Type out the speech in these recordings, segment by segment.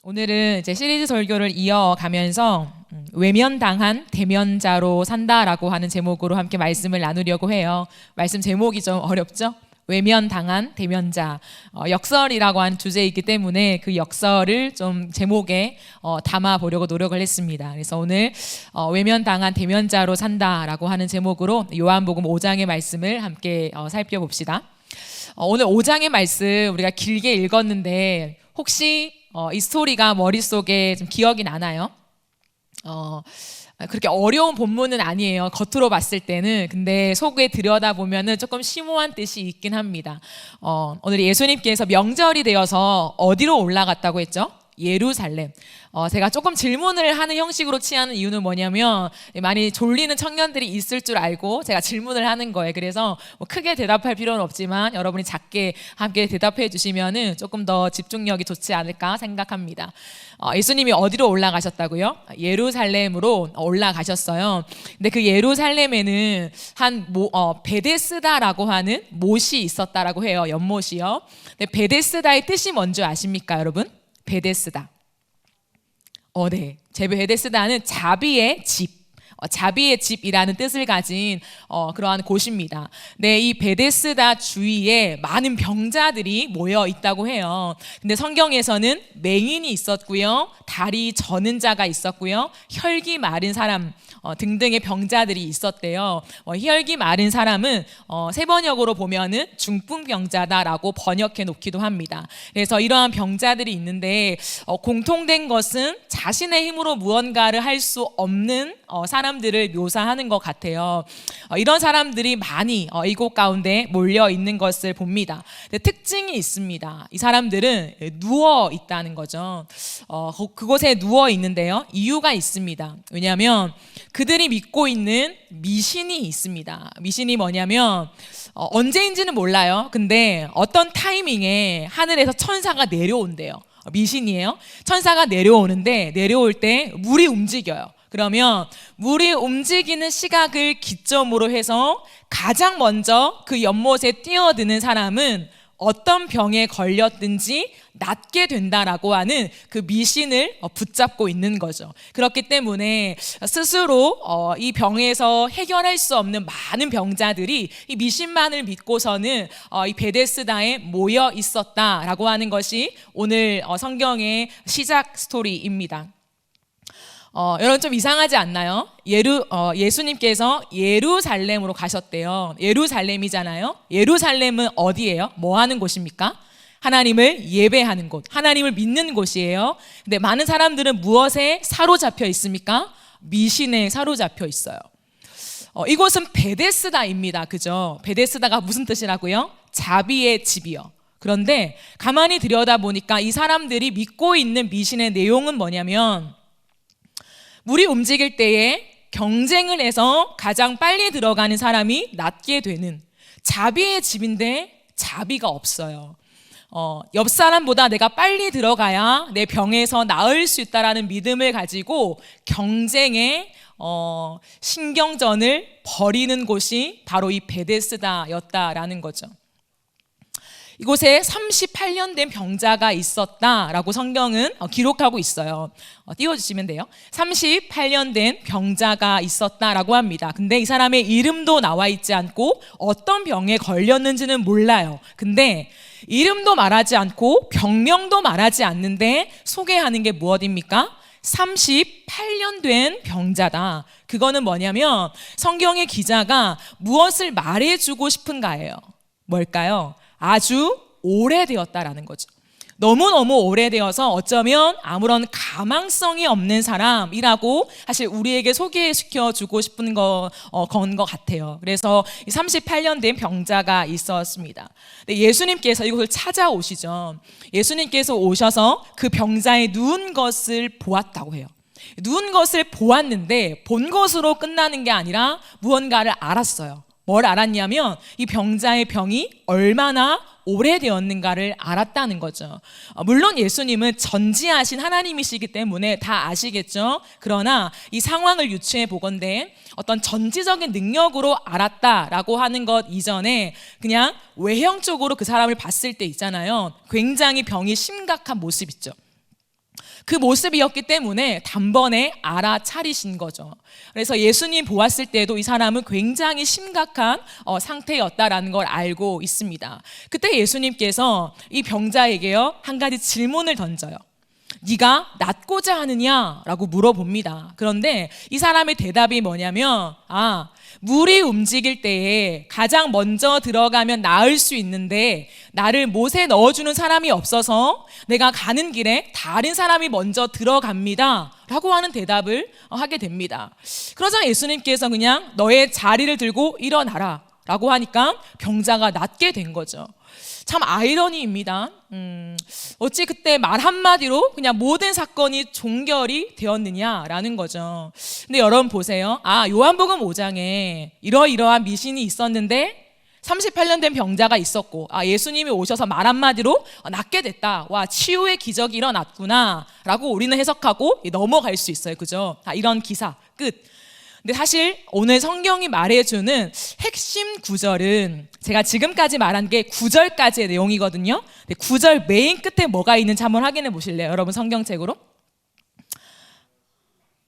오늘은 이제 시리즈 설교를 이어가면서 외면당한 대면자로 산다라고 하는 제목으로 함께 말씀을 나누려고 해요. 말씀 제목이 좀 어렵죠? 외면당한 대면자. 역설이라고 하는 주제이기 때문에 그 역설을 좀 제목에 담아 보려고 노력을 했습니다. 그래서 오늘 외면당한 대면자로 산다라고 하는 제목으로 요한복음 5장의 말씀을 함께 살펴봅시다. 오늘 5장의 말씀 우리가 길게 읽었는데 혹시 이 스토리가 머릿속에 좀 기억이 나나요? 그렇게 어려운 본문은 아니에요. 겉으로 봤을 때는. 근데 속에 들여다보면은 조금 심오한 뜻이 있긴 합니다. 오늘 예수님께서 명절이 되어서 어디로 올라갔다고 했죠? 예루살렘. 제가 조금 질문을 하는 형식으로 취하는 이유는 뭐냐면 많이 졸리는 청년들이 있을 줄 알고 제가 질문을 하는 거예요. 그래서 크게 대답할 필요는 없지만 여러분이 작게 함께 대답해 주시면은 조금 더 집중력이 좋지 않을까 생각합니다. 예수님이 어디로 올라가셨다고요? 예루살렘으로 올라가셨어요. 근데 그 예루살렘에는 베데스다라고 하는 못이 있었다라고 해요. 연못이요. 근데 베데스다의 뜻이 뭔지 아십니까, 여러분? 베데스다. 네. 베데스다는 자비의 집. 자비의 집이라는 뜻을 가진 그러한 곳입니다. 네, 이 베데스다 주위에 많은 병자들이 모여 있다고 해요. 근데 성경에서는 맹인이 있었고요, 다리 저는 자가 있었고요, 혈기 마른 사람 등등의 병자들이 있었대요. 혈기 마른 사람은 세번역으로 보면은 중풍병자다라고 번역해 놓기도 합니다. 그래서 이러한 병자들이 있는데 공통된 것은 자신의 힘으로 무언가를 할 수 없는 사람들을 묘사하는 것 같아요. 이런 사람들이 많이 이곳 가운데 몰려 있는 것을 봅니다. 특징이 있습니다. 이 사람들은 누워 있다는 거죠. 그곳에 누워 있는데요, 이유가 있습니다. 왜냐하면 그들이 믿고 있는 미신이 있습니다. 미신이 뭐냐면 언제인지는 몰라요. 근데 어떤 타이밍에 하늘에서 천사가 내려온대요. 미신이에요. 천사가 내려오는데 내려올 때 물이 움직여요. 그러면 물이 움직이는 시각을 기점으로 해서 가장 먼저 그 연못에 뛰어드는 사람은 어떤 병에 걸렸든지 낫게 된다라고 하는 그 미신을 붙잡고 있는 거죠. 그렇기 때문에 스스로 이 병에서 해결할 수 없는 많은 병자들이 이 미신만을 믿고서는 이 베데스다에 모여 있었다라고 하는 것이 오늘 성경의 시작 스토리입니다. 여러분 좀 이상하지 않나요? 예수님께서 예루살렘으로 가셨대요. 예루살렘이잖아요. 예루살렘은 어디예요? 뭐 하는 곳입니까? 하나님을 예배하는 곳, 하나님을 믿는 곳이에요. 근데 많은 사람들은 무엇에 사로잡혀 있습니까? 미신에 사로잡혀 있어요. 이곳은 베데스다입니다. 그죠? 베데스다가 무슨 뜻이라고요? 자비의 집이요. 그런데 가만히 들여다보니까 이 사람들이 믿고 있는 미신의 내용은 뭐냐면 물이 움직일 때에 경쟁을 해서 가장 빨리 들어가는 사람이 낫게 되는 자비의 집인데 자비가 없어요. 옆 사람보다 내가 빨리 들어가야 내 병에서 나을 수 있다라는 믿음을 가지고 경쟁에 신경전을 벌이는 곳이 바로 이 베데스다였다라는 거죠. 이곳에 38년 된 병자가 있었다라고 성경은 기록하고 있어요. 띄워주시면 돼요. 38년 된 병자가 있었다라고 합니다. 근데 이 사람의 이름도 나와 있지 않고 어떤 병에 걸렸는지는 몰라요. 근데 이름도 말하지 않고 병명도 말하지 않는데 소개하는 게 무엇입니까? 38년 된 병자다. 그거는 뭐냐면 성경의 기자가 무엇을 말해주고 싶은가예요. 뭘까요? 아주 오래되었다라는 거죠. 너무너무 오래되어서 어쩌면 아무런 가망성이 없는 사람이라고 사실 우리에게 소개시켜주고 싶은 건 것 같아요. 그래서 38년 된 병자가 있었습니다. 예수님께서 이곳을 찾아오시죠. 예수님께서 오셔서 그 병자의 누운 것을 보았다고 해요. 누운 것을 보았는데 본 것으로 끝나는 게 아니라 무언가를 알았어요. 뭘 알았냐면 이 병자의 병이 얼마나 오래되었는가를 알았다는 거죠. 물론 예수님은 전지하신 하나님이시기 때문에 다 아시겠죠. 그러나 이 상황을 유추해 보건대 어떤 전지적인 능력으로 알았다라고 하는 것 이전에 그냥 외형적으로 그 사람을 봤을 때 있잖아요. 굉장히 병이 심각한 모습 있죠. 그 모습이었기 때문에 단번에 알아차리신 거죠. 그래서 예수님 보았을 때도 이 사람은 굉장히 심각한 상태였다라는 걸 알고 있습니다. 그때 예수님께서 이 병자에게요, 한 가지 질문을 던져요. 네가 낫고자 하느냐라고 물어봅니다. 그런데 이 사람의 대답이 뭐냐면, 물이 움직일 때에 가장 먼저 들어가면 나을 수 있는데 나를 못에 넣어주는 사람이 없어서 내가 가는 길에 다른 사람이 먼저 들어갑니다 라고 하는 대답을 하게 됩니다. 그러자 예수님께서 그냥 너의 자리를 들고 일어나라 라고 하니까 병자가 낫게 된 거죠. 참 아이러니입니다. 어찌 그때 말 한마디로 그냥 모든 사건이 종결이 되었느냐라는 거죠. 근데 여러분 보세요. 요한복음 5장에 이러이러한 미신이 있었는데 38년 된 병자가 있었고, 예수님이 오셔서 말 한마디로 낫게 됐다. 와, 치유의 기적이 일어났구나 라고 우리는 해석하고 넘어갈 수 있어요. 그죠? 이런 기사 끝. 근데 사실 오늘 성경이 말해주는 핵심 구절은 제가 지금까지 말한 게 9절까지의 내용이거든요. 9절 메인 끝에 뭐가 있는지 한번 확인해 보실래요? 여러분 성경책으로.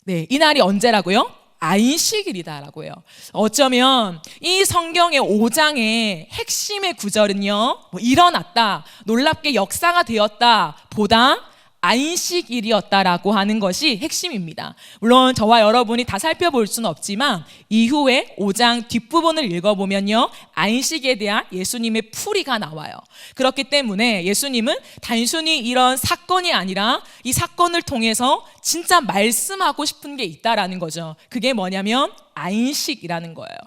네, 이 날이 언제라고요? 안식일이다라고 해요. 어쩌면 이 성경의 5장의 핵심의 구절은요, 일어났다, 놀랍게 역사가 되었다 보다 안식일이었다라고 하는 것이 핵심입니다. 물론 저와 여러분이 다 살펴볼 수는 없지만 이후에 5장 뒷부분을 읽어보면요, 안식에 대한 예수님의 풀이가 나와요. 그렇기 때문에 예수님은 단순히 이런 사건이 아니라 이 사건을 통해서 진짜 말씀하고 싶은 게 있다라는 거죠. 그게 뭐냐면 안식이라는 거예요.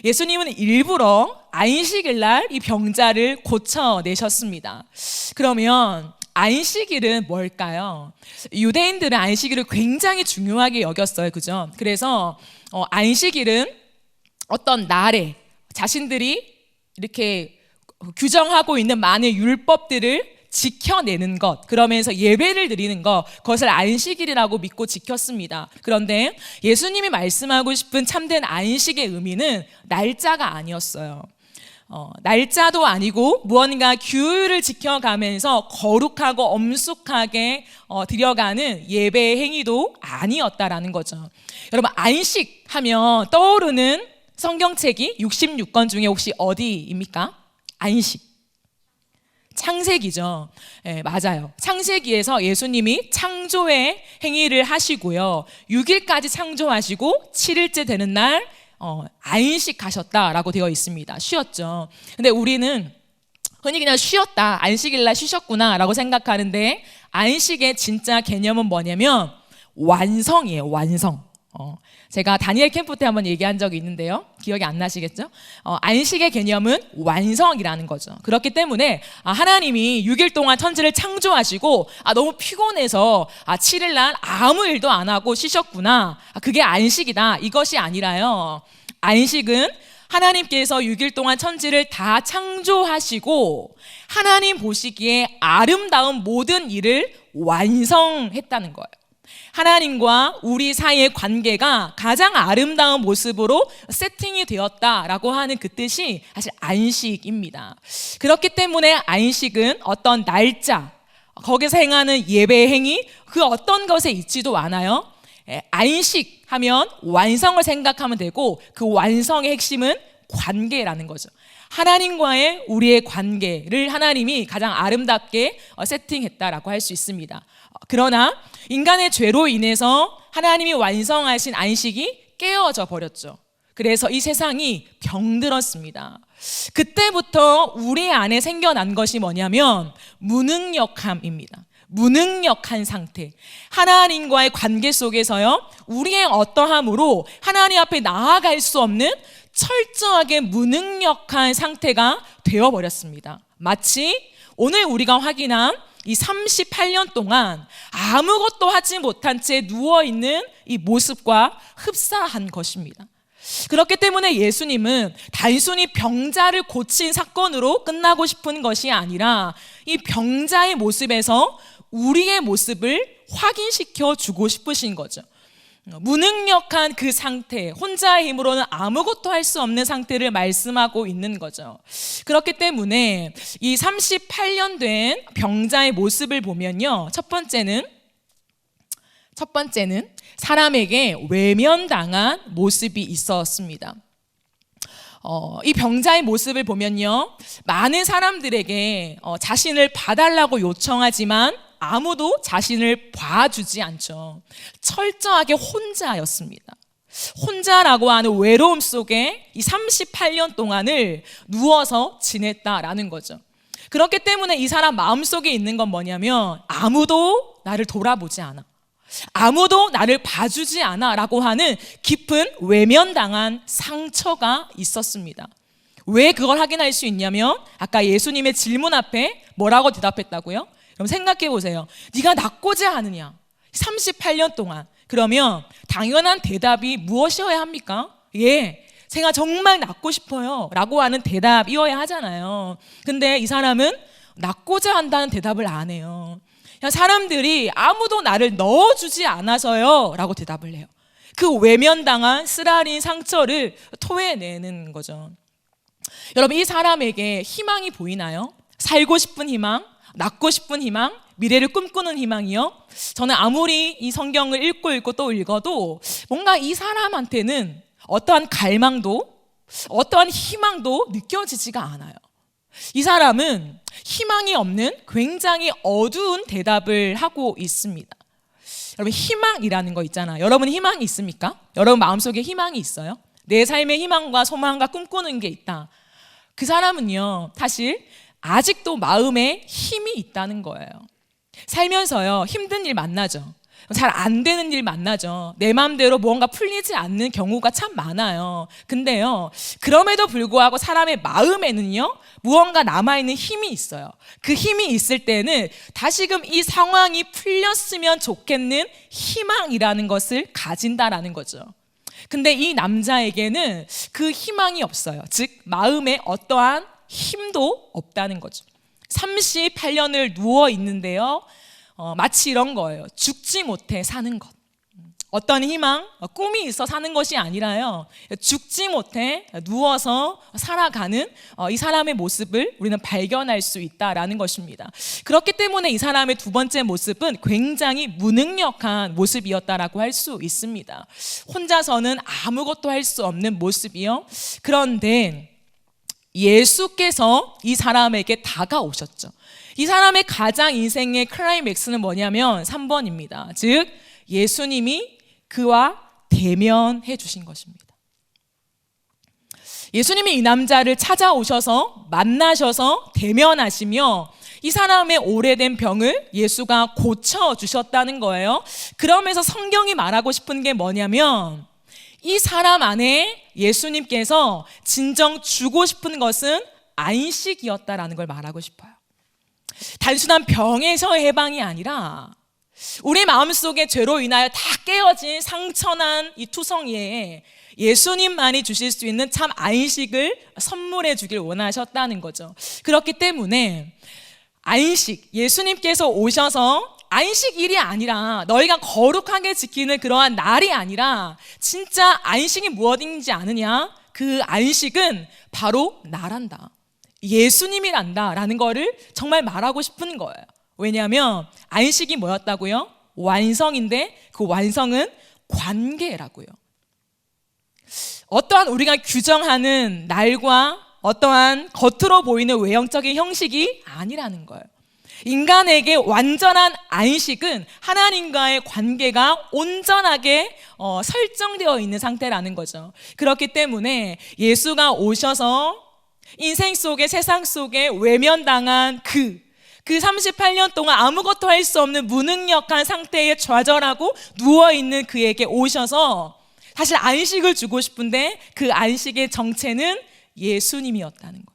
예수님은 일부러 안식일 날 이 병자를 고쳐내셨습니다. 그러면 안식일은 뭘까요? 유대인들은 안식일을 굉장히 중요하게 여겼어요. 그죠? 그래서 안식일은 어떤 날에 자신들이 이렇게 규정하고 있는 많은 율법들을 지켜내는 것, 그러면서 예배를 드리는 것, 그것을 안식일이라고 믿고 지켰습니다. 그런데 예수님이 말씀하고 싶은 참된 안식의 의미는 날짜가 아니었어요. 날짜도 아니고 무언가 규율을 지켜가면서 거룩하고 엄숙하게 드려가는 예배 행위도 아니었다라는 거죠. 여러분, 안식하면 떠오르는 성경책이 66권 중에 혹시 어디입니까? 안식. 창세기죠. 네, 맞아요. 창세기에서 예수님이 창조의 행위를 하시고요, 6일까지 창조하시고 7일째 되는 날 안식하셨다라고 되어 있습니다. 쉬었죠. 근데 우리는 흔히 그냥 쉬었다, 안식일날 쉬셨구나 라고 생각하는데, 안식의 진짜 개념은 뭐냐면 완성이에요. 완성. 제가 다니엘 캠프 때 한번 얘기한 적이 있는데요, 기억이 안 나시겠죠? 안식의 개념은 완성이라는 거죠. 그렇기 때문에 하나님이 6일 동안 천지를 창조하시고 너무 피곤해서 7일 날 아무 일도 안 하고 쉬셨구나, 그게 안식이다, 이것이 아니라요. 안식은 하나님께서 6일 동안 천지를 다 창조하시고 하나님 보시기에 아름다운 모든 일을 완성했다는 거예요. 하나님과 우리 사이의 관계가 가장 아름다운 모습으로 세팅이 되었다라고 하는 그 뜻이 사실 안식입니다. 그렇기 때문에 안식은 어떤 날짜, 거기서 행하는 예배 행위, 그 어떤 것에 있지도 않아요. 안식하면 완성을 생각하면 되고, 그 완성의 핵심은 관계라는 거죠. 하나님과의 우리의 관계를 하나님이 가장 아름답게 세팅했다라고 할 수 있습니다. 그러나 인간의 죄로 인해서 하나님이 완성하신 안식이 깨어져 버렸죠. 그래서 이 세상이 병들었습니다. 그때부터 우리 안에 생겨난 것이 뭐냐면 무능력함입니다. 무능력한 상태. 하나님과의 관계 속에서요, 우리의 어떠함으로 하나님 앞에 나아갈 수 없는 철저하게 무능력한 상태가 되어버렸습니다. 마치 오늘 우리가 확인한 이 38년 동안 아무것도 하지 못한 채 누워있는 이 모습과 흡사한 것입니다. 그렇기 때문에 예수님은 단순히 병자를 고친 사건으로 끝나고 싶은 것이 아니라 이 병자의 모습에서 우리의 모습을 확인시켜 주고 싶으신 거죠. 무능력한 그 상태, 혼자의 힘으로는 아무것도 할 수 없는 상태를 말씀하고 있는 거죠. 그렇기 때문에 이 38년 된 병자의 모습을 보면요, 첫 번째는 첫 번째는 사람에게 외면당한 모습이 있었습니다. 이 병자의 모습을 보면요, 많은 사람들에게 자신을 봐달라고 요청하지만 아무도 자신을 봐주지 않죠. 철저하게 혼자였습니다. 혼자라고 하는 외로움 속에 이 38년 동안을 누워서 지냈다라는 거죠. 그렇기 때문에 이 사람 마음속에 있는 건 뭐냐면 아무도 나를 돌아보지 않아, 아무도 나를 봐주지 않아 라고 하는 깊은 외면당한 상처가 있었습니다. 왜 그걸 확인할 수 있냐면 아까 예수님의 질문 앞에 뭐라고 대답했다고요? 그럼 생각해 보세요. 네가 낫고자 하느냐? 38년 동안. 그러면 당연한 대답이 무엇이어야 합니까? 예, 제가 정말 낫고 싶어요 라고 하는 대답이어야 하잖아요. 근데 이 사람은 낫고자 한다는 대답을 안 해요. 사람들이 아무도 나를 넣어주지 않아서요 라고 대답을 해요. 그 외면당한 쓰라린 상처를 토해내는 거죠. 여러분, 이 사람에게 희망이 보이나요? 살고 싶은 희망, 낫고 싶은 희망, 미래를 꿈꾸는 희망이요? 저는 아무리 이 성경을 읽고 또 읽어도 뭔가 이 사람한테는 어떠한 갈망도 어떠한 희망도 느껴지지가 않아요. 이 사람은 희망이 없는 굉장히 어두운 대답을 하고 있습니다. 여러분, 희망이라는 거 있잖아요. 여러분 희망이 있습니까? 여러분 마음속에 희망이 있어요? 내 삶의 희망과 소망과 꿈꾸는 게 있다. 그 사람은요, 사실 아직도 마음에 힘이 있다는 거예요. 살면서요, 힘든 일 만나죠. 잘 안 되는 일 만나죠. 내 마음대로 무언가 풀리지 않는 경우가 참 많아요. 근데요, 그럼에도 불구하고 사람의 마음에는요, 무언가 남아있는 힘이 있어요. 그 힘이 있을 때는 다시금 이 상황이 풀렸으면 좋겠는 희망이라는 것을 가진다라는 거죠. 근데 이 남자에게는 그 희망이 없어요. 즉 마음에 어떠한 힘도 없다는 거죠. 38년을 누워 있는데요, 마치 이런 거예요. 죽지 못해 사는 것. 어떤 희망, 꿈이 있어 사는 것이 아니라요, 죽지 못해 누워서 살아가는 이 사람의 모습을 우리는 발견할 수 있다라는 것입니다. 그렇기 때문에 이 사람의 두 번째 모습은 굉장히 무능력한 모습이었다라고 할 수 있습니다. 혼자서는 아무것도 할 수 없는 모습이요. 그런데 예수께서 이 사람에게 다가오셨죠. 이 사람의 가장 인생의 클라이맥스는 뭐냐면 3번입니다. 즉 예수님이 그와 대면해 주신 것입니다. 예수님이 이 남자를 찾아오셔서 만나셔서 대면하시며 이 사람의 오래된 병을 예수가 고쳐주셨다는 거예요. 그러면서 성경이 말하고 싶은 게 뭐냐면 이 사람 안에 예수님께서 진정 주고 싶은 것은 안식이었다라는 걸 말하고 싶어요. 단순한 병에서의 해방이 아니라 우리 마음속에 죄로 인하여 다 깨어진 상처난 이 투성이에 예수님만이 주실 수 있는 참 안식을 선물해 주길 원하셨다는 거죠. 그렇기 때문에 안식, 예수님께서 오셔서 안식일이 아니라 너희가 거룩하게 지키는 그러한 날이 아니라 진짜 안식이 무엇인지 아느냐? 그 안식은 바로 나란다, 예수님이란다 라는 거를 정말 말하고 싶은 거예요. 왜냐하면 안식이 뭐였다고요? 완성인데 그 완성은 관계라고요. 어떠한 우리가 규정하는 날과 어떠한 겉으로 보이는 외형적인 형식이 아니라는 거예요. 인간에게 완전한 안식은 하나님과의 관계가 온전하게 설정되어 있는 상태라는 거죠. 그렇기 때문에 예수가 오셔서 인생 속에, 세상 속에 외면당한 그 38년 동안 아무것도 할 수 없는 무능력한 상태에 좌절하고 누워있는 그에게 오셔서 사실 안식을 주고 싶은데 그 안식의 정체는 예수님이었다는 것.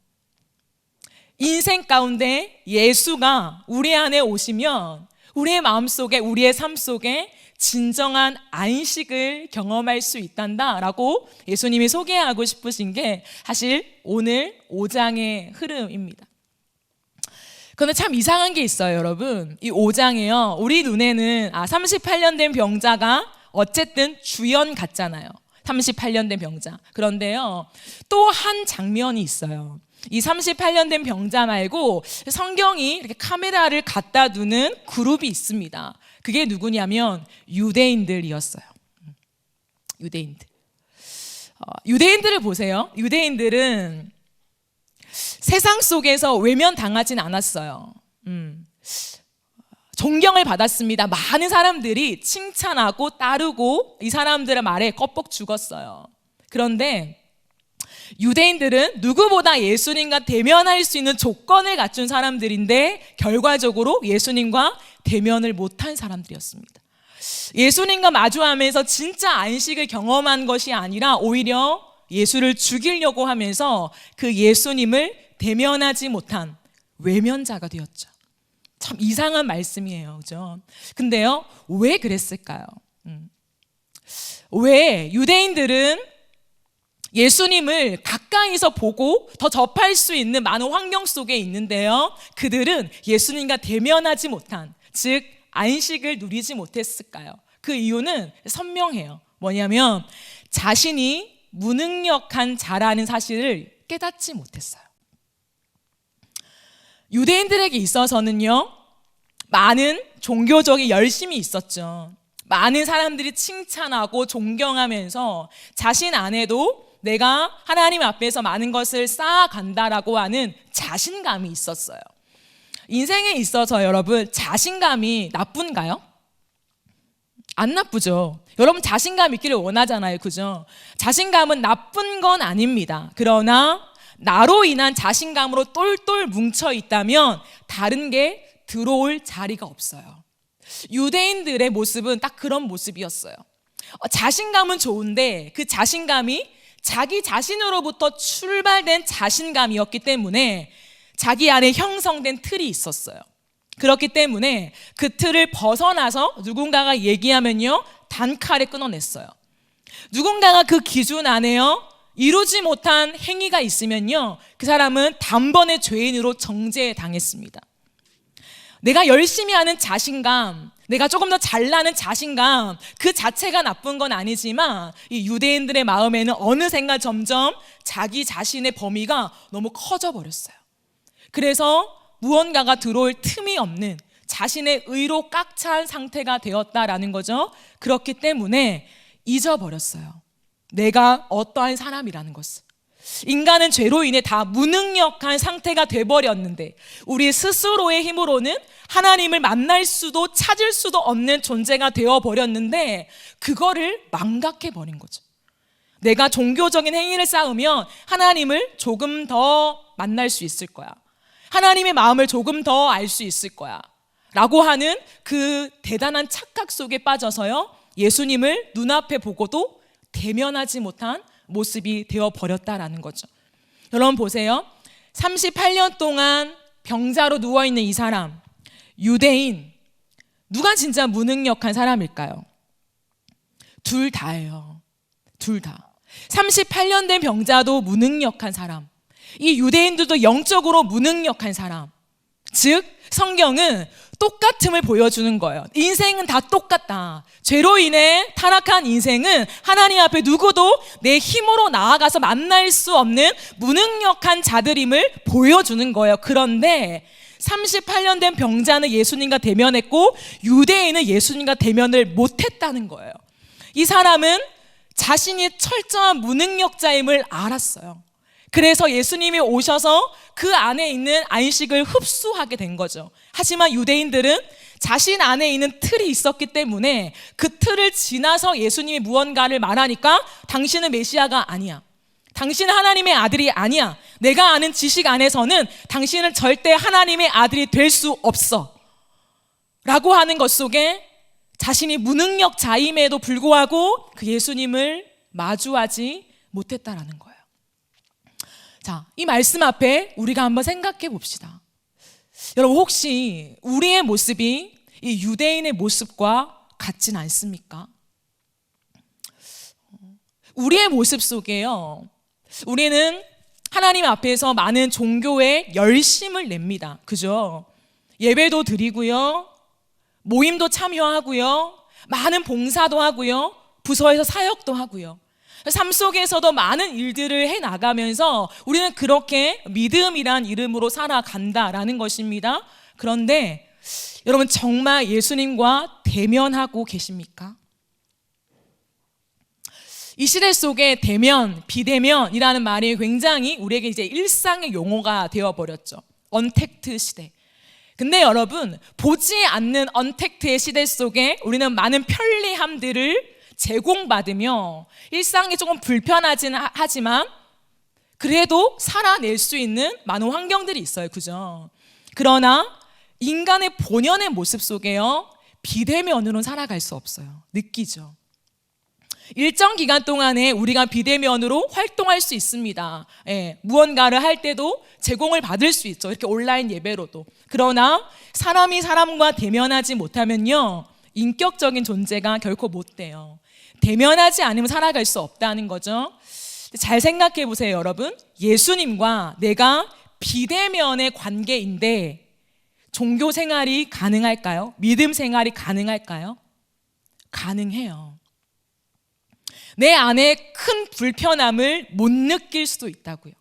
인생 가운데 예수가 우리 안에 오시면 우리의 마음속에, 우리의 삶 속에 진정한 안식을 경험할 수 있단다라고 예수님이 소개하고 싶으신 게 사실 오늘 5장의 흐름입니다. 그런데 참 이상한 게 있어요, 여러분. 이 5장에요, 우리 눈에는 38년 된 병자가 어쨌든 주연 같잖아요. 38년 된 병자. 그런데요, 또 한 장면이 있어요. 이 38년 된 병자 말고 성경이 이렇게 카메라를 갖다 두는 그룹이 있습니다. 그게 누구냐면 유대인들이었어요. 유대인들. 유대인들을 보세요. 유대인들은 세상 속에서 외면당하진 않았어요. 존경을 받았습니다. 많은 사람들이 칭찬하고 따르고 이 사람들의 말에 껍벅 죽었어요. 그런데 유대인들은 누구보다 예수님과 대면할 수 있는 조건을 갖춘 사람들인데 결과적으로 예수님과 대면을 못한 사람들이었습니다. 예수님과 마주하면서 진짜 안식을 경험한 것이 아니라 오히려 예수를 죽이려고 하면서 그 예수님을 대면하지 못한 외면자가 되었죠. 참 이상한 말씀이에요. 그죠? 근데요, 왜 그랬을까요? 왜 유대인들은 예수님을 가까이서 보고 더 접할 수 있는 많은 환경 속에 있는데요, 그들은 예수님과 대면하지 못한, 즉 안식을 누리지 못했을까요? 그 이유는 선명해요. 뭐냐면 자신이 무능력한 자라는 사실을 깨닫지 못했어요. 유대인들에게 있어서는요, 많은 종교적인 열심이 있었죠. 많은 사람들이 칭찬하고 존경하면서 자신 안에도 내가 하나님 앞에서 많은 것을 쌓아간다라고 하는 자신감이 있었어요. 인생에 있어서 여러분, 자신감이 나쁜가요? 안 나쁘죠. 여러분 자신감 있기를 원하잖아요. 그죠? 자신감은 나쁜 건 아닙니다. 그러나 나로 인한 자신감으로 똘똘 뭉쳐 있다면 다른 게 들어올 자리가 없어요. 유대인들의 모습은 딱 그런 모습이었어요. 자신감은 좋은데 그 자신감이 자기 자신으로부터 출발된 자신감이었기 때문에 자기 안에 형성된 틀이 있었어요. 그렇기 때문에 그 틀을 벗어나서 누군가가 얘기하면요, 단칼에 끊어냈어요. 누군가가 그 기준 안에요 이루지 못한 행위가 있으면요, 그 사람은 단번에 죄인으로 정죄당했습니다. 내가 열심히 하는 자신감, 내가 조금 더 잘나는 자신감, 그 자체가 나쁜 건 아니지만 이 유대인들의 마음에는 어느샌가 점점 자기 자신의 범위가 너무 커져 버렸어요. 그래서 무언가가 들어올 틈이 없는 자신의 의로 꽉 찬 상태가 되었다라는 거죠. 그렇기 때문에 잊어버렸어요. 내가 어떠한 사람이라는 것을. 인간은 죄로 인해 다 무능력한 상태가 돼버렸는데 우리 스스로의 힘으로는 하나님을 만날 수도 찾을 수도 없는 존재가 되어버렸는데 그거를 망각해버린 거죠. 내가 종교적인 행위를 쌓으면 하나님을 조금 더 만날 수 있을 거야. 하나님의 마음을 조금 더 알 수 있을 거야 라고 하는 그 대단한 착각 속에 빠져서요, 예수님을 눈앞에 보고도 대면하지 못한 모습이 되어버렸다라는 거죠. 여러분 보세요. 38년 동안 병자로 누워있는 이 사람, 유대인, 누가 진짜 무능력한 사람일까요? 둘 다예요. 둘 다. 38년 된 병자도 무능력한 사람, 이 유대인들도 영적으로 무능력한 사람. 즉 성경은 똑같음을 보여주는 거예요. 인생은 다 똑같다. 죄로 인해 타락한 인생은 하나님 앞에 누구도 내 힘으로 나아가서 만날 수 없는 무능력한 자들임을 보여주는 거예요. 그런데 38년 된 병자는 예수님과 대면했고 유대인은 예수님과 대면을 못했다는 거예요. 이 사람은 자신이 철저한 무능력자임을 알았어요. 그래서 예수님이 오셔서 그 안에 있는 안식을 흡수하게 된 거죠. 하지만 유대인들은 자신 안에 있는 틀이 있었기 때문에 그 틀을 지나서 예수님이 무언가를 말하니까 당신은 메시아가 아니야, 당신은 하나님의 아들이 아니야, 내가 아는 지식 안에서는 당신은 절대 하나님의 아들이 될 수 없어 라고 하는 것 속에 자신이 무능력자임에도 불구하고 그 예수님을 마주하지 못했다라는 거예요. 자, 이 말씀 앞에 우리가 한번 생각해 봅시다. 여러분 혹시 우리의 모습이 이 유대인의 모습과 같진 않습니까? 우리의 모습 속에요, 우리는 하나님 앞에서 많은 종교에 열심을 냅니다. 그죠? 예배도 드리고요, 모임도 참여하고요, 많은 봉사도 하고요, 부서에서 사역도 하고요. 삶 속에서도 많은 일들을 해나가면서 우리는 그렇게 믿음이란 이름으로 살아간다라는 것입니다. 그런데 여러분 정말 예수님과 대면하고 계십니까? 이 시대 속에 대면, 비대면이라는 말이 굉장히 우리에게 이제 일상의 용어가 되어버렸죠. 언택트 시대. 근데 여러분, 보지 않는 언택트의 시대 속에 우리는 많은 편리함들을 제공받으며 일상이 조금 불편하진 하지만 그래도 살아낼 수 있는 많은 환경들이 있어요. 그죠? 그러나 인간의 본연의 모습 속에요, 비대면으로는 살아갈 수 없어요. 느끼죠? 일정 기간 동안에 우리가 비대면으로 활동할 수 있습니다. 무언가를 할 때도 제공을 받을 수 있죠. 이렇게 온라인 예배로도. 그러나 사람이 사람과 대면하지 못하면요, 인격적인 존재가 결코 못 돼요. 대면하지 않으면 살아갈 수 없다는 거죠. 잘 생각해 보세요, 여러분. 예수님과 내가 비대면의 관계인데 종교 생활이 가능할까요? 믿음 생활이 가능할까요? 가능해요. 내 안에 큰 불편함을 못 느낄 수도 있다고요.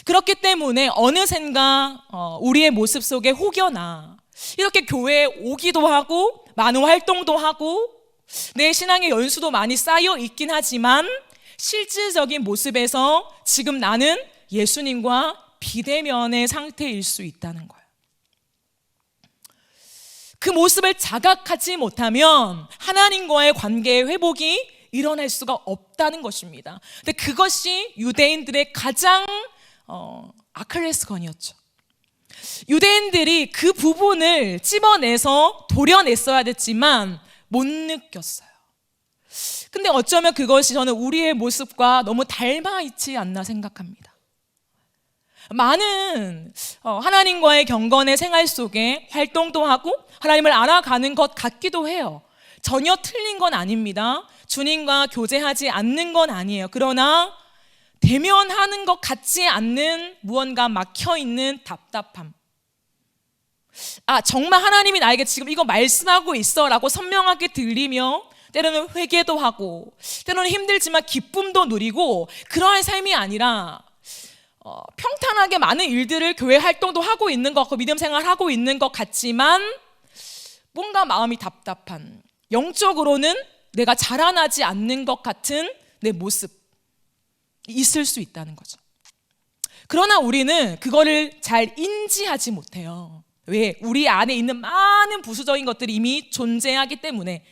그렇기 때문에 어느샌가 우리의 모습 속에 혹여나 이렇게 교회에 오기도 하고 많은 활동도 하고 내 신앙의 연수도 많이 쌓여 있긴 하지만 실질적인 모습에서 지금 나는 예수님과 비대면의 상태일 수 있다는 거예요. 그 모습을 자각하지 못하면 하나님과의 관계의 회복이 일어날 수가 없다는 것입니다. 근데 그것이 유대인들의 가장 아킬레스건이었죠. 유대인들이 그 부분을 찝어내서 도려냈어야 됐지만 못 느꼈어요. 근데 어쩌면 그것이 저는 우리의 모습과 너무 닮아 있지 않나 생각합니다. 많은 하나님과의 경건의 생활 속에 활동도 하고 하나님을 알아가는 것 같기도 해요. 전혀 틀린 건 아닙니다. 주님과 교제하지 않는 건 아니에요. 그러나 대면하는 것 같지 않는 무언가 막혀있는 답답함. 정말 하나님이 나에게 지금 이거 말씀하고 있어 라고 선명하게 들리며 때로는 회개도 하고 때로는 힘들지만 기쁨도 누리고 그러한 삶이 아니라 평탄하게 많은 일들을 교회 활동도 하고 있는 것 같고 믿음 생활하고 있는 것 같지만 뭔가 마음이 답답한, 영적으로는 내가 자라나지 않는 것 같은 내 모습 있을 수 있다는 거죠. 그러나 우리는 그거를 잘 인지하지 못해요. 왜? 우리 안에 있는 많은 부수적인 것들이 이미 존재하기 때문에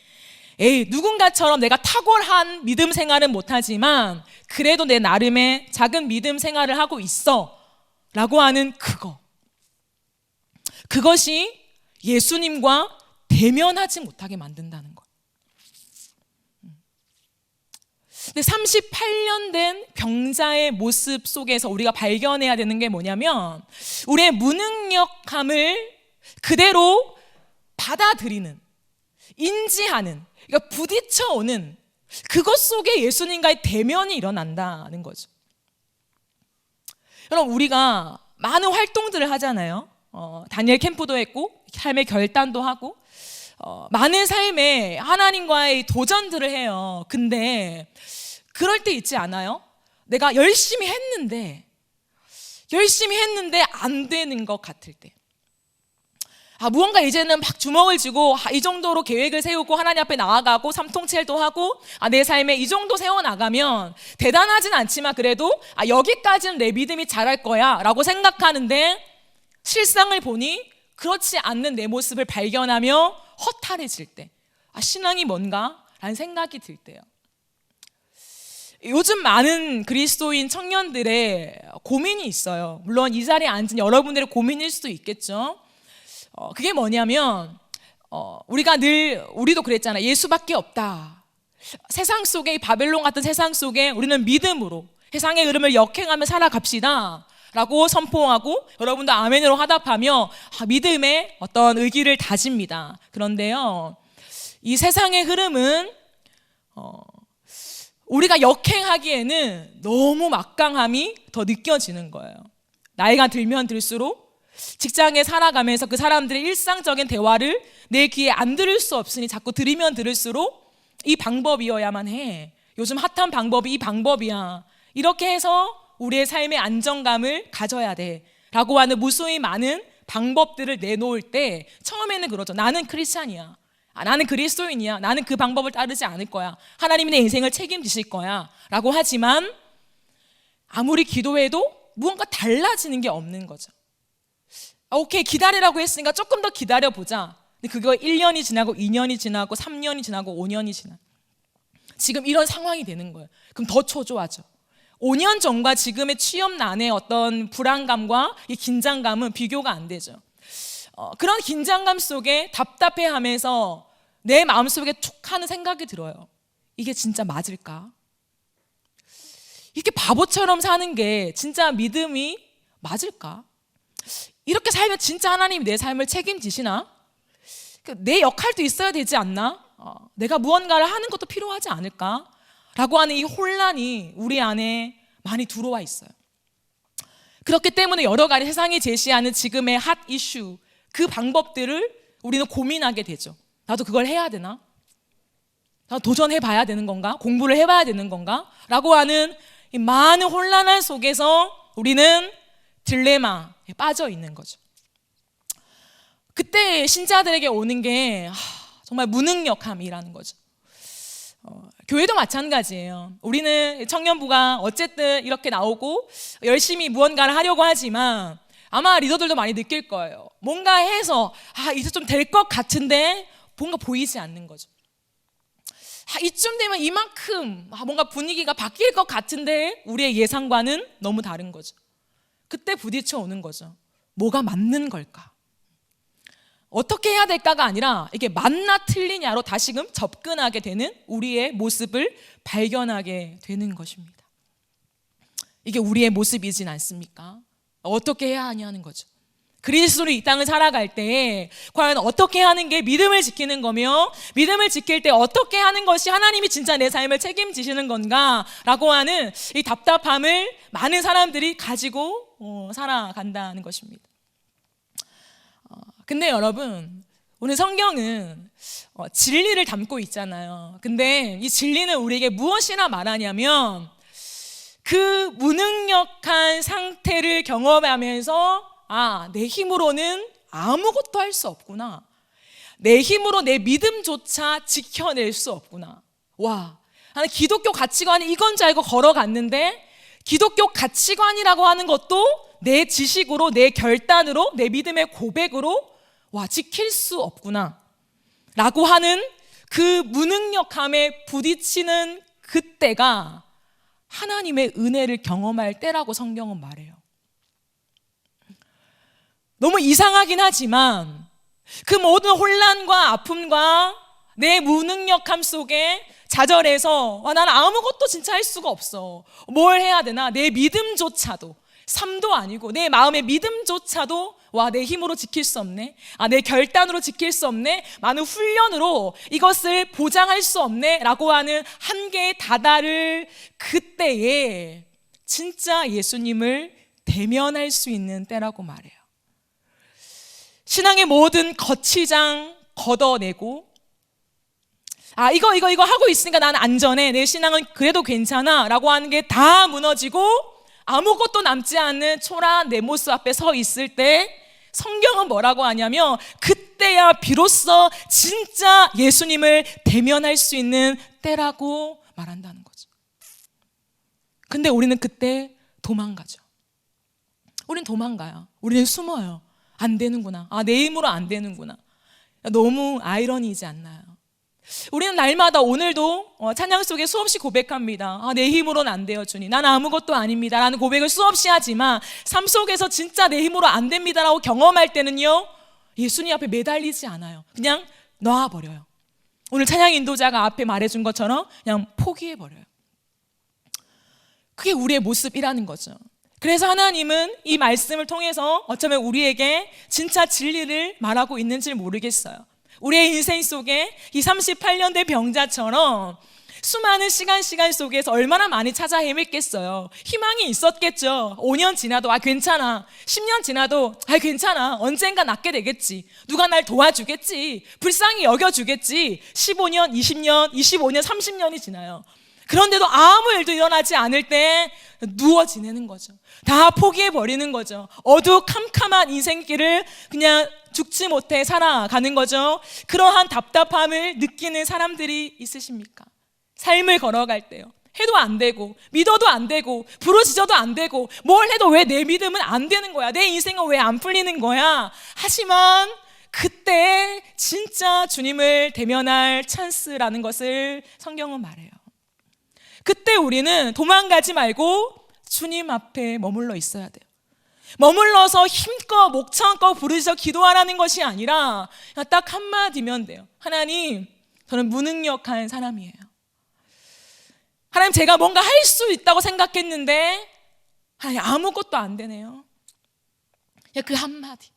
누군가처럼 내가 탁월한 믿음 생활은 못하지만 그래도 내 나름의 작은 믿음 생활을 하고 있어 라고 하는 그것이 예수님과 대면하지 못하게 만든다는 것. 근데 38년 된 병자의 모습 속에서 우리가 발견해야 되는 게 뭐냐면 우리의 무능력함을 그대로 받아들이는, 인지하는, 그러니까 부딪혀오는 그것 속에 예수님과의 대면이 일어난다는 거죠. 여러분, 우리가 많은 활동들을 하잖아요. 다니엘 캠프도 했고 삶의 결단도 하고 많은 삶에 하나님과의 도전들을 해요. 근데 그럴 때 있지 않아요? 내가 열심히 했는데 안 되는 것 같을 때, 무언가 이제는 막 주먹을 쥐고 이 정도로 계획을 세우고 하나님 앞에 나아가고 삼통체도 하고 내 삶에 이 정도 세워나가면 대단하진 않지만 그래도 여기까지는 내 믿음이 잘할 거야 라고 생각하는데 실상을 보니 그렇지 않는 내 모습을 발견하며 허탈해질 때, 신앙이 뭔가? 라는 생각이 들 때요. 요즘 많은 그리스도인 청년들의 고민이 있어요. 물론 이 자리에 앉은 여러분들의 고민일 수도 있겠죠. 그게 뭐냐면 우리도 그랬잖아요. 예수밖에 없다. 세상 속에, 이 바벨론 같은 세상 속에 우리는 믿음으로 세상의 흐름을 역행하며 살아갑시다 라고 선포하고 여러분도 아멘으로 화답하며 믿음의 어떤 의기를 다집니다. 그런데요, 이 세상의 흐름은 우리가 역행하기에는 너무 막강함이 더 느껴지는 거예요. 나이가 들면 들수록 직장에 살아가면서 그 사람들의 일상적인 대화를 내 귀에 안 들을 수 없으니 자꾸 들으면 들을수록 이 방법이어야만 해. 요즘 핫한 방법이 이 방법이야. 이렇게 해서 우리의 삶의 안정감을 가져야 돼 라고 하는 무수히 많은 방법들을 내놓을 때 처음에는 그러죠. 나는 크리스찬이야. 나는 그리스도인이야. 나는 그 방법을 따르지 않을 거야. 하나님이 내 인생을 책임지실 거야 라고 하지만 아무리 기도해도 무언가 달라지는 게 없는 거죠. 오케이, 기다리라고 했으니까 조금 더 기다려보자. 근데 그거 1년이 지나고 2년이 지나고 3년이 지나고 5년이 지나. 지금 이런 상황이 되는 거예요. 그럼 더 초조하죠. 5년 전과 지금의 취업난의 어떤 불안감과 이 긴장감은 비교가 안 되죠. 그런 긴장감 속에 답답해하면서 내 마음속에 툭 하는 생각이 들어요. 이게 진짜 맞을까? 이렇게 바보처럼 사는 게 진짜 믿음이 맞을까? 이렇게 살면 진짜 하나님이 내 삶을 책임지시나? 내 역할도 있어야 되지 않나? 내가 무언가를 하는 것도 필요하지 않을까? 라고 하는 이 혼란이 우리 안에 많이 들어와 있어요. 그렇기 때문에 여러 가지 세상이 제시하는 지금의 핫 이슈, 그 방법들을 우리는 고민하게 되죠. 나도 그걸 해야 되나? 나도 도전해 봐야 되는 건가? 공부를 해봐야 되는 건가? 라고 하는 이 많은 혼란한 속에서 우리는 딜레마에 빠져 있는 거죠. 그때 신자들에게 오는 게 정말 무능력함이라는 거죠. 교회도 마찬가지예요. 우리는 청년부가 어쨌든 이렇게 나오고 열심히 무언가를 하려고 하지만 아마 리더들도 많이 느낄 거예요. 뭔가 해서 이제 좀 될 것 같은데 뭔가 보이지 않는 거죠. 이쯤 되면 이만큼 뭔가 분위기가 바뀔 것 같은데 우리의 예상과는 너무 다른 거죠. 그때 부딪혀 오는 거죠. 뭐가 맞는 걸까? 어떻게 해야 될까가 아니라 이게 맞나 틀리냐로 다시금 접근하게 되는 우리의 모습을 발견하게 되는 것입니다. 이게 우리의 모습이진 않습니까? 어떻게 해야 하냐는 거죠. 그리스도로 이 땅을 살아갈 때 과연 어떻게 하는 게 믿음을 지키는 거며 믿음을 지킬 때 어떻게 하는 것이 하나님이 진짜 내 삶을 책임지시는 건가 라고 하는 이 답답함을 많은 사람들이 가지고 살아간다는 것입니다. 근데 여러분, 오늘 성경은 진리를 담고 있잖아요. 근데 이 진리는 우리에게 무엇이나 말하냐면 그 무능력한 상태를 경험하면서 내 힘으로는 아무것도 할 수 없구나. 내 힘으로 내 믿음조차 지켜낼 수 없구나. 나는 기독교 가치관이 이건 줄 알고 걸어갔는데 기독교 가치관이라고 하는 것도 내 지식으로, 내 결단으로, 내 믿음의 고백으로 지킬 수 없구나 라고 하는 그 무능력함에 부딪히는 그때가 하나님의 은혜를 경험할 때라고 성경은 말해요. 너무 이상하긴 하지만 그 모든 혼란과 아픔과 내 무능력함 속에 좌절해서 나는 아무것도 진짜 할 수가 없어. 뭘 해야 되나? 내 믿음조차도, 삶도 아니고 내 마음의 믿음조차도 내 힘으로 지킬 수 없네. 내 결단으로 지킬 수 없네. 많은 훈련으로 이것을 보장할 수 없네 라고 하는 한계에 다다를 그때에 진짜 예수님을 대면할 수 있는 때라고 말해요. 신앙의 모든 거치장 걷어내고 이거 하고 있으니까 난 안전해. 내 신앙은 그래도 괜찮아 라고 하는 게 다 무너지고 아무것도 남지 않는 초라한 내 모습 앞에 서 있을 때 성경은 뭐라고 하냐면 그때야 비로소 진짜 예수님을 대면할 수 있는 때라고 말한다는 거죠. 근데 우리는 그때 도망가죠. 우리는 도망가요. 우리는 숨어요. 안 되는구나. 내 힘으로 안 되는구나. 너무 아이러니이지 않나요? 우리는 날마다 오늘도 찬양 속에 수없이 고백합니다. 내 힘으로는 안 돼요, 주님. 난 아무것도 아닙니다 라는 고백을 수없이 하지만 삶 속에서 진짜 내 힘으로 안 됩니다 라고 경험할 때는요, 예수님 앞에 매달리지 않아요. 그냥 놔버려요. 오늘 찬양 인도자가 앞에 말해준 것처럼 그냥 포기해버려요. 그게 우리의 모습이라는 거죠. 그래서 하나님은 이 말씀을 통해서 어쩌면 우리에게 진짜 진리를 말하고 있는지 모르겠어요. 우리의 인생 속에 이 38년 된 병자처럼 수많은 시간 속에서 얼마나 많이 찾아 헤맸겠어요. 희망이 있었겠죠. 5년 지나도 괜찮아. 10년 지나도 괜찮아. 언젠가 낫게 되겠지. 누가 날 도와주겠지. 불쌍히 여겨주겠지. 15년, 20년, 25년, 30년이 지나요. 그런데도 아무 일도 일어나지 않을 때 누워 지내는 거죠. 다 포기해버리는 거죠. 어두컴컴한 인생길을 그냥 죽지 못해 살아가는 거죠. 그러한 답답함을 느끼는 사람들이 있으십니까? 삶을 걸어갈 때요, 해도 안 되고 믿어도 안 되고 부르짖어도 안 되고 뭘 해도 왜 내 믿음은 안 되는 거야, 내 인생은 왜 안 풀리는 거야. 하지만 그때 진짜 주님을 대면할 찬스라는 것을 성경은 말해요. 그때 우리는 도망가지 말고 주님 앞에 머물러 있어야 돼요. 머물러서 힘껏 목청껏 부르짖어 기도하라는 것이 아니라 그냥 딱 한마디면 돼요. 하나님, 저는 무능력한 사람이에요. 하나님, 제가 뭔가 할 수 있다고 생각했는데 하나님, 아무것도 안 되네요. 그냥 그 한마디.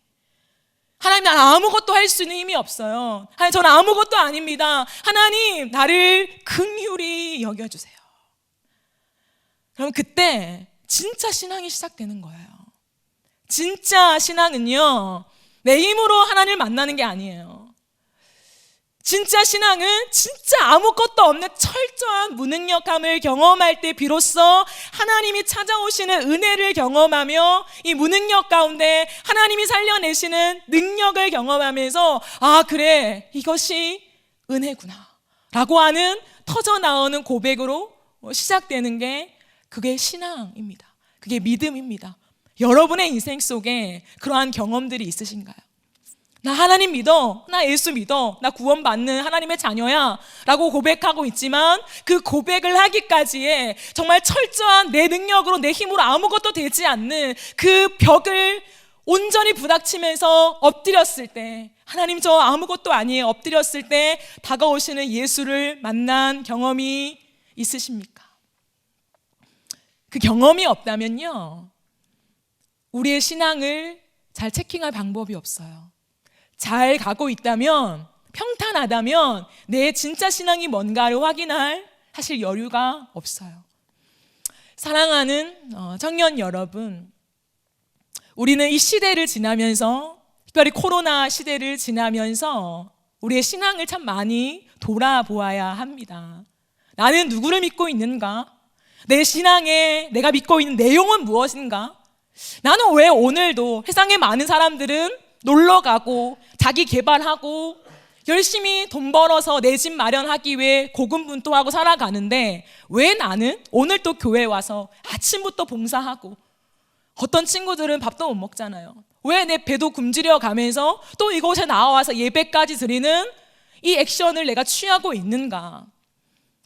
하나님, 난 아무것도 할 수 있는 힘이 없어요. 하나님, 저는 아무것도 아닙니다. 하나님, 나를 긍휼히 여겨주세요. 그럼 그때 진짜 신앙이 시작되는 거예요. 진짜 신앙은요, 내 힘으로 하나님을 만나는 게 아니에요. 진짜 신앙은 진짜 아무것도 없는 철저한 무능력함을 경험할 때 비로소 하나님이 찾아오시는 은혜를 경험하며 이 무능력 가운데 하나님이 살려내시는 능력을 경험하면서 아, 그래, 이것이 은혜구나 라고 하는 터져나오는 고백으로 시작되는 게, 그게 신앙입니다. 그게 믿음입니다. 여러분의 인생 속에 그러한 경험들이 있으신가요? 나 하나님 믿어, 나 예수 믿어, 나 구원받는 하나님의 자녀야 라고 고백하고 있지만 그 고백을 하기까지의 정말 철저한 내 능력으로 내 힘으로 아무것도 되지 않는 그 벽을 온전히 부닥치면서 엎드렸을 때, 하나님 저 아무것도 아니에요 엎드렸을 때 다가오시는 예수를 만난 경험이 있으십니까? 그 경험이 없다면요, 우리의 신앙을 잘 체킹할 방법이 없어요. 잘 가고 있다면, 평탄하다면 내 진짜 신앙이 뭔가를 확인할 사실 여유가 없어요. 사랑하는 청년 여러분, 우리는 이 시대를 지나면서, 특별히 코로나 시대를 지나면서 우리의 신앙을 참 많이 돌아보아야 합니다. 나는 누구를 믿고 있는가? 내 신앙에 내가 믿고 있는 내용은 무엇인가? 나는 왜 오늘도 세상에 많은 사람들은 놀러 가고 자기 개발하고 열심히 돈 벌어서 내 집 마련하기 위해 고군분투하고 살아가는데 왜 나는 오늘 또 교회 와서 아침부터 봉사하고, 어떤 친구들은 밥도 못 먹잖아요. 왜 내 배도 굶주려 가면서 또 이곳에 나와서 예배까지 드리는 이 액션을 내가 취하고 있는가?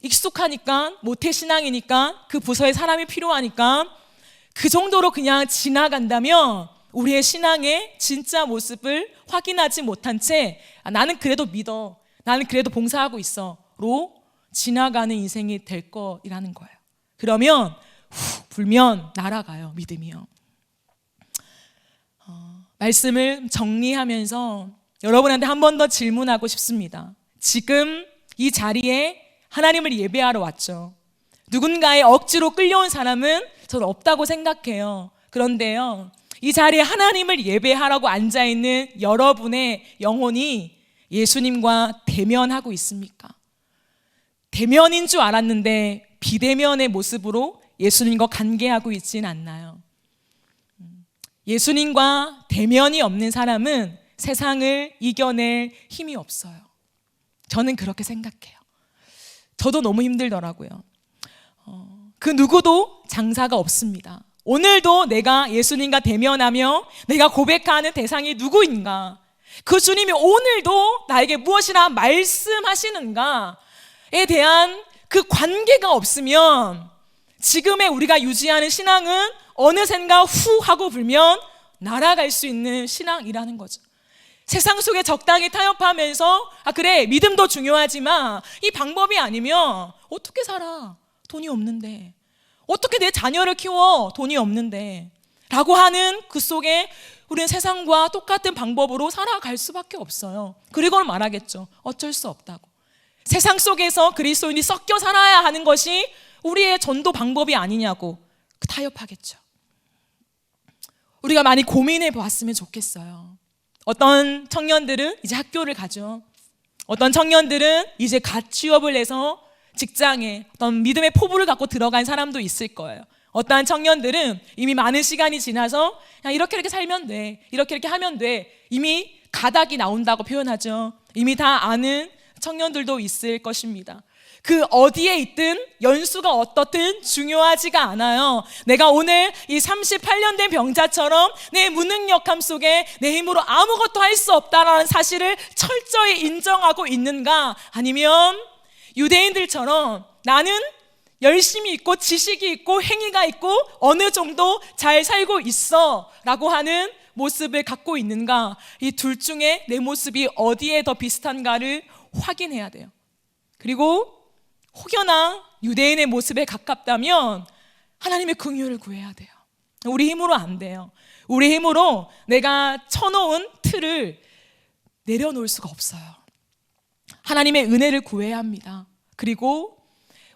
익숙하니까, 모태신앙이니까, 그 부서에 사람이 필요하니까 그 정도로 그냥 지나간다면 우리의 신앙의 진짜 모습을 확인하지 못한 채 나는 그래도 믿어, 나는 그래도 봉사하고 있어로 지나가는 인생이 될 거라는 거예요. 그러면 후 불면 날아가요, 믿음이요. 말씀을 정리하면서 여러분한테 한 번 더 질문하고 싶습니다. 지금 이 자리에 하나님을 예배하러 왔죠. 누군가의 억지로 끌려온 사람은 저는 없다고 생각해요. 그런데요, 이 자리에 하나님을 예배하라고 앉아있는 여러분의 영혼이 예수님과 대면하고 있습니까? 대면인 줄 알았는데 비대면의 모습으로 예수님과 관계하고 있진 않나요? 예수님과 대면이 없는 사람은 세상을 이겨낼 힘이 없어요. 저는 그렇게 생각해요. 저도 너무 힘들더라고요. 그 누구도 장사가 없습니다. 오늘도 내가 예수님과 대면하며 내가 고백하는 대상이 누구인가, 그 주님이 오늘도 나에게 무엇이라 말씀하시는가에 대한 그 관계가 없으면 지금의 우리가 유지하는 신앙은 어느샌가 후 하고 불면 날아갈 수 있는 신앙이라는 거죠. 세상 속에 적당히 타협하면서 아 그래, 믿음도 중요하지만 이 방법이 아니면 어떻게 살아? 돈이 없는데. 어떻게 내 자녀를 키워? 돈이 없는데. 라고 하는 그 속에 우리는 세상과 똑같은 방법으로 살아갈 수밖에 없어요. 그리고는 말하겠죠. 어쩔 수 없다고. 세상 속에서 그리스도인이 섞여 살아야 하는 것이 우리의 전도 방법이 아니냐고 타협하겠죠. 우리가 많이 고민해 보았으면 좋겠어요. 어떤 청년들은 이제 학교를 가죠. 어떤 청년들은 이제 갓 취업을 해서 직장에 어떤 믿음의 포부를 갖고 들어간 사람도 있을 거예요. 어떠한 청년들은 이미 많은 시간이 지나서 그냥 이렇게 살면 돼, 이렇게 하면 돼, 이미 가닥이 나온다고 표현하죠. 이미 다 아는 청년들도 있을 것입니다. 그 어디에 있든 연수가 어떻든 중요하지가 않아요. 내가 오늘 이 38년 된 병자처럼 내 무능력함 속에 내 힘으로 아무것도 할 수 없다라는 사실을 철저히 인정하고 있는가, 아니면 유대인들처럼 나는 열심히 있고 지식이 있고 행위가 있고 어느 정도 잘 살고 있어 라고 하는 모습을 갖고 있는가, 이 둘 중에 내 모습이 어디에 더 비슷한가를 확인해야 돼요. 그리고 혹여나 유대인의 모습에 가깝다면 하나님의 긍휼을 구해야 돼요. 우리 힘으로 안 돼요. 우리 힘으로 내가 쳐놓은 틀을 내려놓을 수가 없어요. 하나님의 은혜를 구해야 합니다. 그리고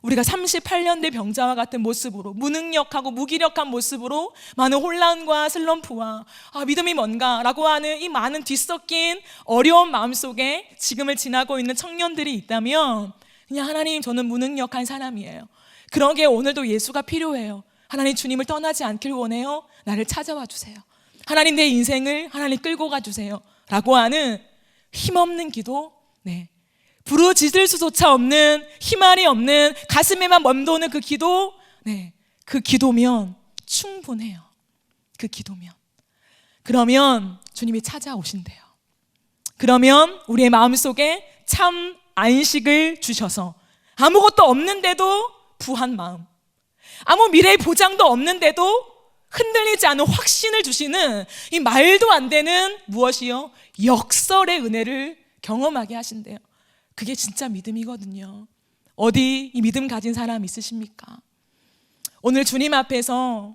우리가 38년 된 병자와 같은 모습으로, 무능력하고 무기력한 모습으로 많은 혼란과 슬럼프와 믿음이 뭔가라고 하는 이 많은 뒤섞인 어려운 마음 속에 지금을 지나고 있는 청년들이 있다면, 그냥 하나님, 저는 무능력한 사람이에요. 그러기에 오늘도 예수가 필요해요. 하나님, 주님을 떠나지 않길 원해요. 나를 찾아와 주세요. 하나님, 내 인생을 하나님 끌고 가주세요 라고 하는 힘없는 기도, 부르짖을 수조차 없는, 희망이 없는, 가슴에만 맴도는 그 기도, 그 기도면 충분해요. 그 기도면. 그러면 주님이 찾아오신대요. 그러면 우리의 마음속에 참 안식을 주셔서 아무것도 없는데도 부한 마음, 아무 미래의 보장도 없는데도 흔들리지 않은 확신을 주시는 이 말도 안 되는 무엇이요? 역설의 은혜를 경험하게 하신대요. 그게 진짜 믿음이거든요. 어디 이 믿음 가진 사람 있으십니까? 오늘 주님 앞에서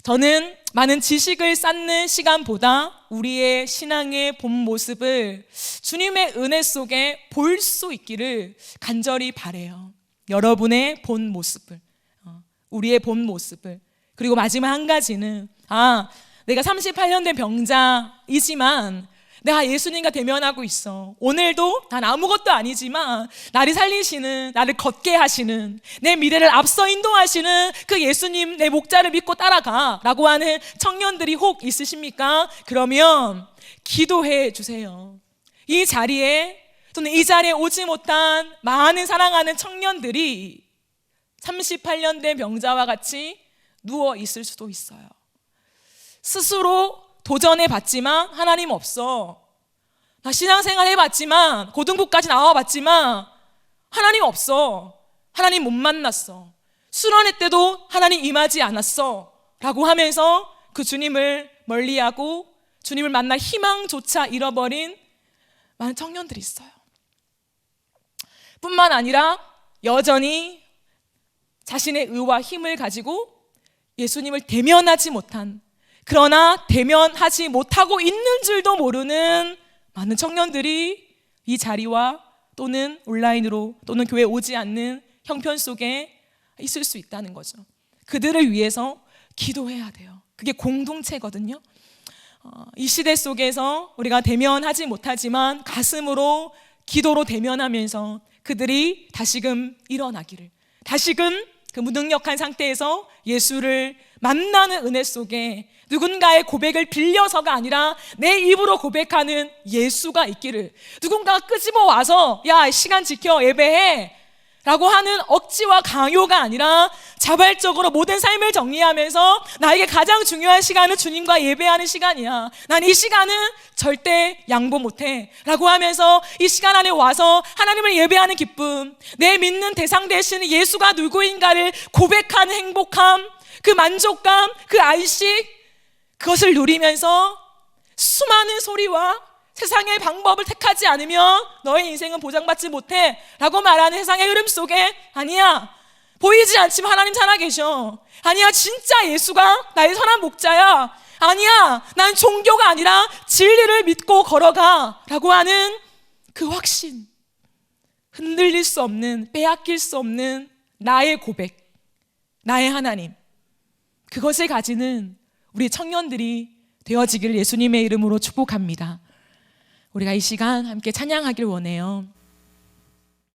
저는 많은 지식을 쌓는 시간보다 우리의 신앙의 본 모습을 주님의 은혜 속에 볼 수 있기를 간절히 바라요. 여러분의 본 모습을, 우리의 본 모습을. 그리고 마지막 한 가지는, 내가 38년 된 병자이지만 내가 예수님과 대면하고 있어. 오늘도 난 아무것도 아니지만 나를 살리시는, 나를 걷게 하시는, 내 미래를 앞서 인도하시는 그 예수님, 내 목자를 믿고 따라가 라고 하는 청년들이 혹 있으십니까? 그러면 기도해 주세요. 이 자리에, 또는 이 자리에 오지 못한 많은 사랑하는 청년들이 38년 된 병자와 같이 누워 있을 수도 있어요. 스스로 도전해 봤지만 하나님 없어. 나 신앙생활 해봤지만, 고등부까지 나와봤지만 하나님 없어. 하나님 못 만났어. 수련회 때도 하나님 임하지 않았어 라고 하면서 그 주님을 멀리하고 주님을 만날 희망조차 잃어버린 많은 청년들이 있어요. 뿐만 아니라 여전히 자신의 의와 힘을 가지고 예수님을 대면하지 못한, 그러나 대면하지 못하고 있는 줄도 모르는 많은 청년들이 이 자리와 또는 온라인으로 또는 교회에 오지 않는 형편 속에 있을 수 있다는 거죠. 그들을 위해서 기도해야 돼요. 그게 공동체거든요. 이 시대 속에서 우리가 대면하지 못하지만 가슴으로, 기도로 대면하면서 그들이 다시금 일어나기를, 다시금 그 무능력한 상태에서 예수를 만나는 은혜 속에 누군가의 고백을 빌려서가 아니라 내 입으로 고백하는 예수가 있기를, 누군가가 끄집어 와서 야, 시간 지켜, 예배해 라고 하는 억지와 강요가 아니라 자발적으로 모든 삶을 정리하면서 나에게 가장 중요한 시간은 주님과 예배하는 시간이야, 난 이 시간은 절대 양보 못해 라고 하면서 이 시간 안에 와서 하나님을 예배하는 기쁨, 내 믿는 대상 되시는 예수가 누구인가를 고백하는 행복함, 그 만족감, 그 안식, 그것을 누리면서 수많은 소리와 세상의 방법을 택하지 않으면 너의 인생은 보장받지 못해 라고 말하는 세상의 흐름 속에, 아니야, 보이지 않지만 하나님 살아계셔, 아니야, 진짜 예수가 나의 선한 목자야, 아니야, 난 종교가 아니라 진리를 믿고 걸어가 라고 하는 그 확신, 흔들릴 수 없는, 빼앗길 수 없는 나의 고백, 나의 하나님, 그것을 가지는 우리 청년들이 되어지기를 예수님의 이름으로 축복합니다. 우리가 이 시간 함께 찬양하길 원해요.